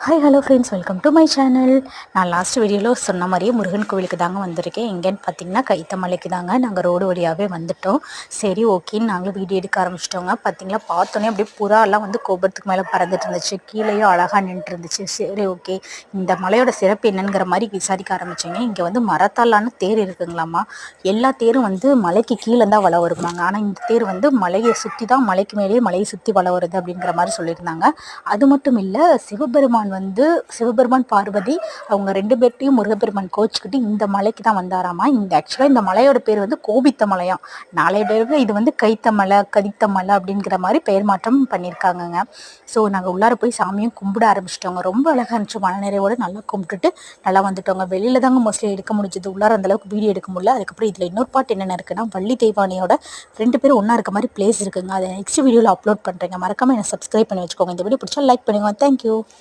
Hi hello friends, welcome to my channel. நான் last வீடியோவில் சொன்ன மாதிரியே முருகன் கோவிலுக்கு தாங்க வந்திருக்கேன். எங்கேன்னு பார்த்தீங்கன்னா கைத்தமலைக்கு தாங்க. நாங்கள் ரோடு வழியாகவே வந்துவிட்டோம். சரி ஓகேன்னு நாங்களும் வீடியோ எடுக்க ஆரம்பிச்சிட்டோங்க. பார்த்தீங்களா, பார்த்தோன்னே அப்படியே புறாலாம் வந்து கோபுரத்துக்கு மேலே பறந்துட்டு இருந்துச்சு. கீழேயும் அழகாக நின்றுட்டு இருந்துச்சு. சரி ஓகே, இந்த மலையோட சிறப்பு என்னங்கிற மாதிரி விசாரிக்க ஆரம்பித்தேங்க. இங்கே வந்து மரத்தாலான தேர் இருக்குங்களாம்மா. எல்லா தேரும் வந்து மலைக்கு கீழே தான் வள வருமாங்க. ஆனால் இந்த தேர் வந்து மலையை சுற்றி தான், மலைக்கு மேலேயே மலையை சுற்றி வள வருது அப்படிங்கிற மாதிரி சொல்லியிருந்தாங்க. அது மட்டும் இல்லை, சிவபெருமான் பார்வதி அவங்க 2 பேர்ட்டையும் முருகப்பெருமான் கோச்சிக்கிட்டு இந்த மலைக்கு தான் வந்தாராமா. ஆக்சுவலாக இந்த மலையோட பேர் வந்து கோபித்த மலையாம். நாளைய இது வந்து கைத்தமலை, கதித்தமலை அப்படிங்கிற மாதிரி பெயர் மாற்றம் பண்ணியிருக்காங்கங்க. ஸோ நாங்கள் உள்ளார போய் சாமியும் கும்பிட ஆரம்பிச்சிட்டோங்க. ரொம்ப அழகாக இருந்துச்சு. மன நிறைவோடு நல்லா கும்பிட்டுட்டு நல்லா வந்துட்டோங்க. வெளியில தாங்க மோஸ்ட்லி எடுக்க முடிஞ்சது, உள்ளார அந்தளவுக்கு வீடியோ எடுக்க முடியல. அதுக்கப்புறம் இதில் இன்னொரு பாட்டு என்னென்ன இருக்குன்னா, வள்ளி தெய்வானியோட 2 பேரும் ஒன்றா இருக்க மாதிரி பிளேஸ் இருக்குங்க. அதை நெக்ஸ்ட் வீடியோவில் அப்லோட் பண்ணுறேங்க. மறக்காமல் என்னை சப்ஸ்கிரைப் பண்ணி வச்சுக்கோங்க. இந்த வீடியோ பிடிச்சா லைக் பண்ணுங்க. தேங்க்யூ.